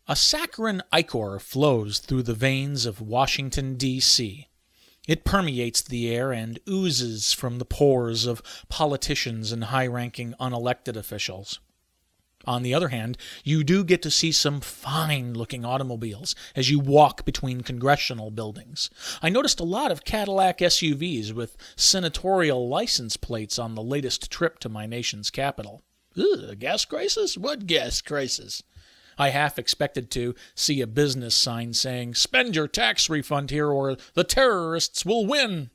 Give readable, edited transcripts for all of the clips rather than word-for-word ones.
A saccharine ichor flows through the veins of Washington, D.C. It permeates the air and oozes from the pores of politicians and high-ranking unelected officials. On the other hand, you do get to see some fine-looking automobiles as you walk between congressional buildings. I noticed a lot of Cadillac SUVs with senatorial license plates on the latest trip to my nation's capital. Ugh, gas crisis? What gas crisis? I half expected to see a business sign saying, "Spend your tax refund here or the terrorists will win."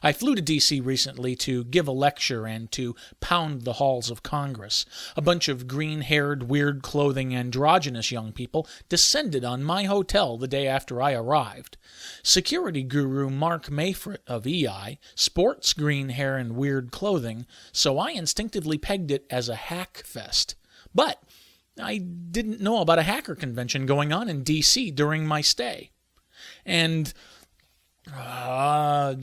I flew to D.C. recently to give a lecture and to pound the halls of Congress. A bunch of green-haired, weird-clothing, androgynous young people descended on my hotel the day after I arrived. Security guru Mark Mayfret of EI sports green hair and weird clothing, so I instinctively pegged it as a hack fest. But I didn't know about a hacker convention going on in D.C. during my stay. And I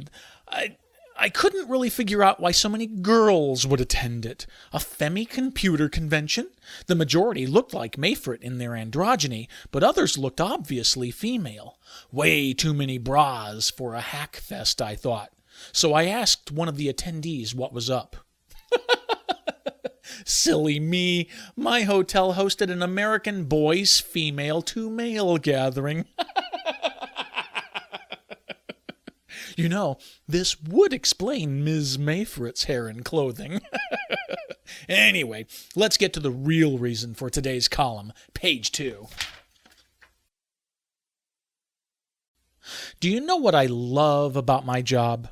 couldn't really figure out why so many girls would attend it. A femi-computer convention? The majority looked like Mayfret in their androgyny, but others looked obviously female. Way too many bras for a hack fest, I thought. So I asked one of the attendees what was up. Silly me. My hotel hosted an American boys, female to male gathering. You know, this would explain Ms. Mayfret's hair and clothing. Anyway, let's get to the real reason for today's column, page 2. Do you know what I love about my job?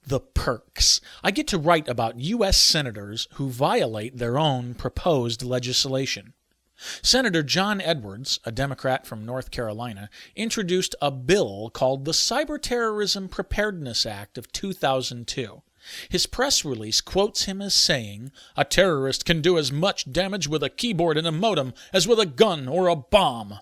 The perks. I get to write about U.S. senators who violate their own proposed legislation. Senator John Edwards, a Democrat from North Carolina, introduced a bill called the Cyberterrorism Preparedness Act of 2002. His press release quotes him as saying, "A terrorist can do as much damage with a keyboard and a modem as with a gun or a bomb."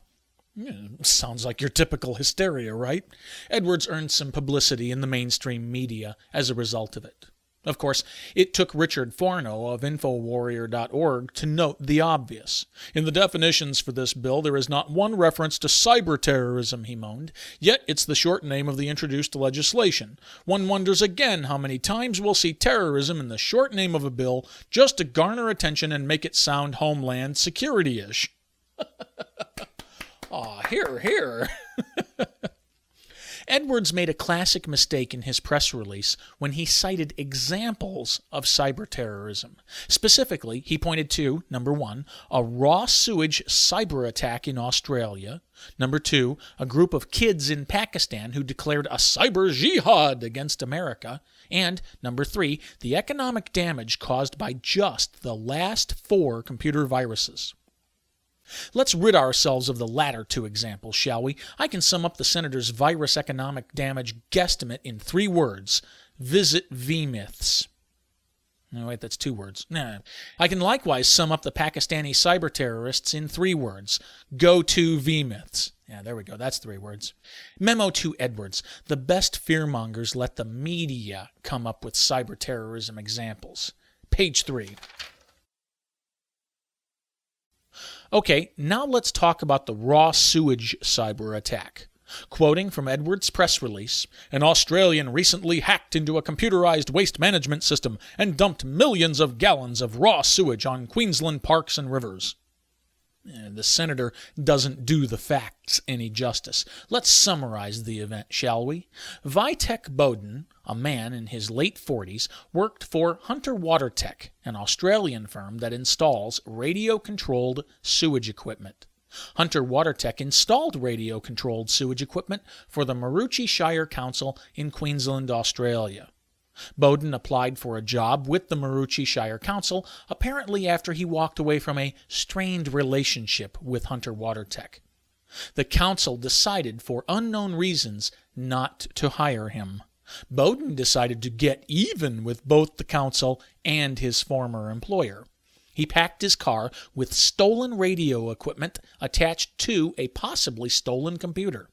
Sounds like your typical hysteria, right? Edwards earned some publicity in the mainstream media as a result of it. Of course, it took Richard Forno of Infowarrior.org to note the obvious. In the definitions for this bill, there is not one reference to cyberterrorism, he moaned, yet it's the short name of the introduced legislation. One wonders again how many times we'll see terrorism in the short name of a bill just to garner attention and make it sound Homeland Security-ish. Aw, here. Edwards made a classic mistake in his press release when he cited examples of cyberterrorism. Specifically, he pointed to, number 1, a raw sewage cyberattack in Australia, number 2, a group of kids in Pakistan who declared a cyber jihad against America, and number 3, the economic damage caused by just the last 4 computer viruses. Let's rid ourselves of the latter 2 examples, shall we? I can sum up the senator's virus economic damage guesstimate in 3 words. Visit VMyths. No, wait, that's 2 words. Nah. I can likewise sum up the Pakistani cyber terrorists in 3 words. Go to VMyths. Yeah, there we go. That's 3 words. Memo to Edwards. The best fearmongers let the media come up with cyber terrorism examples. Page 3. Okay, now let's talk about the raw sewage cyber attack. Quoting from Edwards' press release, "An Australian recently hacked into a computerized waste management system and dumped millions of gallons of raw sewage on Queensland parks and rivers." The senator doesn't do the facts any justice. Let's summarize the event, shall we? Vitek Bowden, a man in his late 40s, worked for Hunter WaterTech, an Australian firm that installs radio-controlled sewage equipment. Hunter WaterTech installed radio-controlled sewage equipment for the Maroochy Shire Council in Queensland, Australia. Bowden applied for a job with the Maroochy Shire Council, apparently after he walked away from a strained relationship with Hunter WaterTech. The council decided, for unknown reasons, not to hire him. Bowden decided to get even with both the council and his former employer. He packed his car with stolen radio equipment attached to a possibly stolen computer.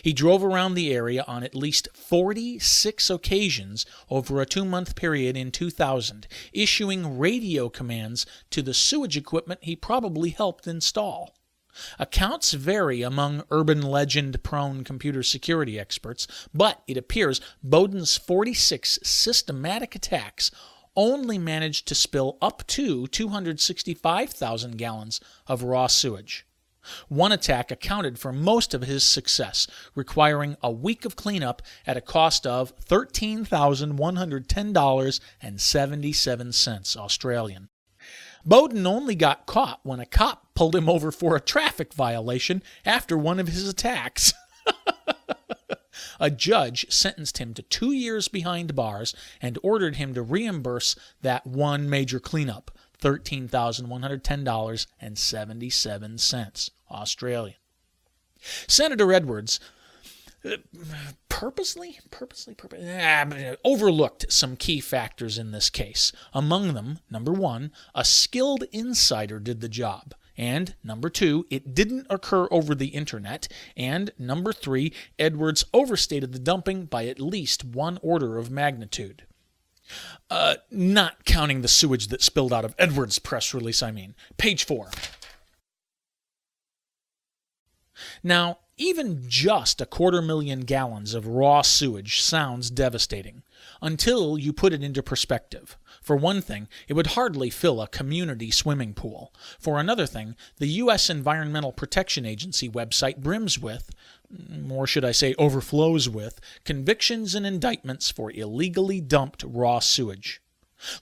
He drove around the area on at least 46 occasions over a 2-month period in 2000, issuing radio commands to the sewage equipment he probably helped install. Accounts vary among urban legend-prone computer security experts, but it appears Bowden's 46 systematic attacks only managed to spill up to 265,000 gallons of raw sewage. One attack accounted for most of his success, requiring a week of cleanup at a cost of $13,110.77 Australian. Bowden only got caught when a cop pulled him over for a traffic violation after one of his attacks. A judge sentenced him to 2 years behind bars and ordered him to reimburse that one major cleanup, $13,110.77 Australian. Senator Edwards purposely overlooked some key factors in this case. Among them, number 1, a skilled insider did the job. And number 2, it didn't occur over the internet. And number 3, Edwards overstated the dumping by at least 1 order of magnitude. Not counting the sewage that spilled out of Edwards' press release, I mean. Page 4. Now, even just 250,000 gallons of raw sewage sounds devastating, until you put it into perspective. For one thing, it would hardly fill a community swimming pool. For another thing, the U.S. Environmental Protection Agency website brims with, or should I say overflows with, convictions and indictments for illegally dumped raw sewage.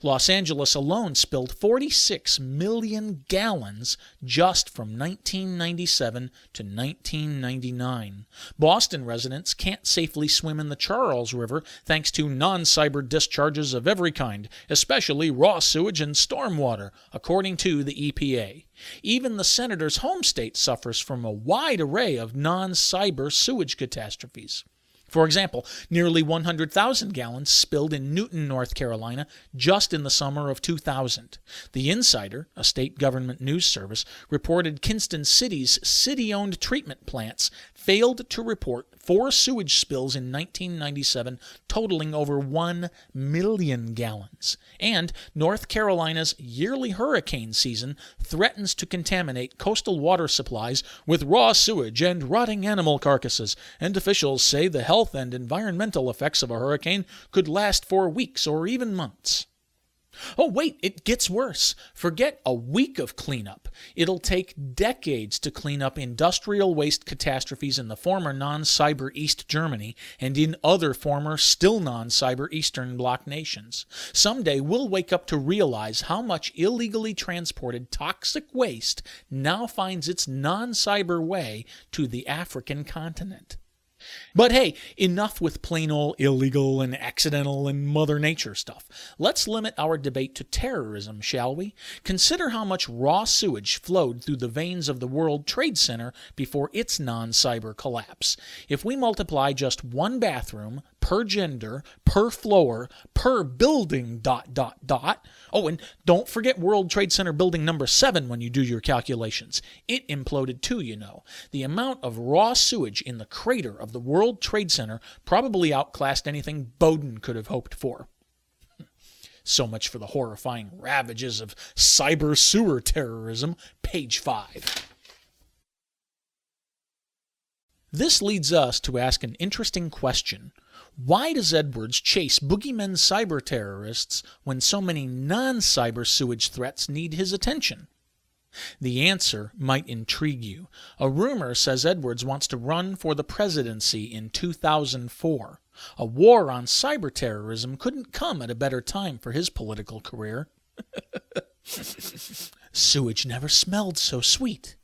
Los Angeles alone spilled 46 million gallons just from 1997 to 1999. Boston residents can't safely swim in the Charles River thanks to non-cyber discharges of every kind, especially raw sewage and stormwater, according to the EPA. Even the senator's home state suffers from a wide array of non-cyber sewage catastrophes. For example, nearly 100,000 gallons spilled in Newton, North Carolina, just in the summer of 2000. The Insider, a state government news service, reported Kinston City's city-owned treatment plants failed to report 4 sewage spills in 1997, totaling over 1 million gallons. And North Carolina's yearly hurricane season threatens to contaminate coastal water supplies with raw sewage and rotting animal carcasses, and officials say the health and environmental effects of a hurricane could last for weeks or even months. Oh, wait, it gets worse. Forget a week of cleanup. It'll take decades to clean up industrial waste catastrophes in the former non-cyber East Germany and in other former still non-cyber Eastern Bloc nations. Someday we'll wake up to realize how much illegally transported toxic waste now finds its non-cyber way to the African continent. But hey, enough with plain old illegal and accidental and Mother Nature stuff. Let's limit our debate to terrorism, shall we? Consider how much raw sewage flowed through the veins of the World Trade Center before its non-cyber collapse. If we multiply just one bathroom per gender, per floor, per building, ... Oh, and don't forget World Trade Center building number 7 when you do your calculations. It imploded too, you know. The amount of raw sewage in the crater of the World Trade Center probably outclassed anything Bowden could have hoped for. So much for the horrifying ravages of cyber sewer terrorism. Page 5. This leads us to ask an interesting question. Why does Edwards chase boogeymen cyber terrorists when so many non-cyber sewage threats need his attention? The answer might intrigue you. A rumor says Edwards wants to run for the presidency in 2004. A war on cyber terrorism couldn't come at a better time for his political career. Sewage never smelled so sweet.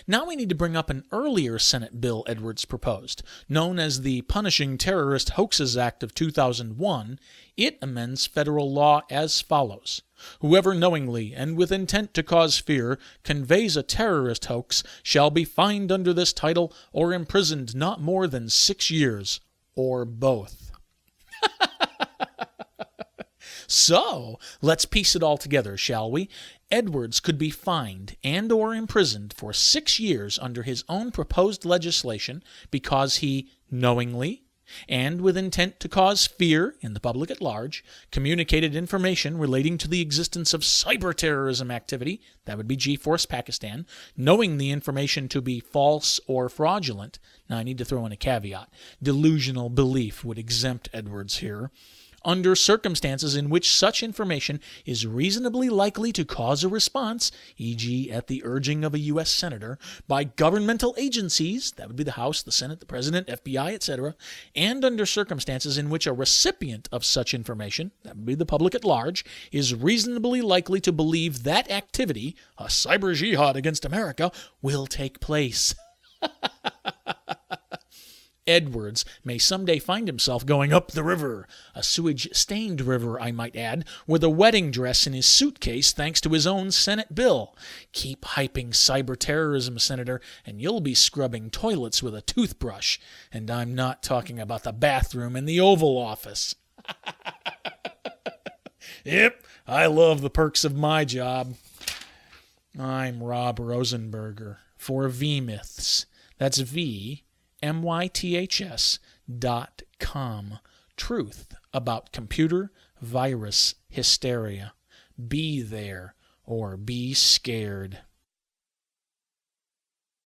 Now we need to bring up an earlier Senate bill Edwards proposed. Known as the Punishing Terrorist Hoaxes Act of 2001, it amends federal law as follows. Whoever knowingly and with intent to cause fear conveys a terrorist hoax shall be fined under this title or imprisoned not more than 6 years, or both. So, let's piece it all together, shall we? Edwards could be fined and or imprisoned for 6 years under his own proposed legislation because he knowingly and with intent to cause fear in the public at large, communicated information relating to the existence of cyberterrorism activity, that would be G-Force Pakistan, knowing the information to be false or fraudulent. Now I need to throw in a caveat. Delusional belief would exempt Edwards here. Under circumstances in which such information is reasonably likely to cause a response, e.g. at the urging of a U.S. Senator, by governmental agencies, that would be the House, the Senate, the President, FBI, etc., and under circumstances in which a recipient of such information, that would be the public at large, is reasonably likely to believe that activity, a cyber jihad against America, will take place. Edwards may someday find himself going up the river, a sewage-stained river, I might add, with a wedding dress in his suitcase thanks to his own Senate bill. Keep hyping cyber terrorism, Senator, and you'll be scrubbing toilets with a toothbrush. And I'm not talking about the bathroom in the Oval Office. Yep, I love the perks of my job. I'm Rob Rosenberger for VMyths. That's VMyths.com. Truth about computer virus hysteria. Be there or be scared.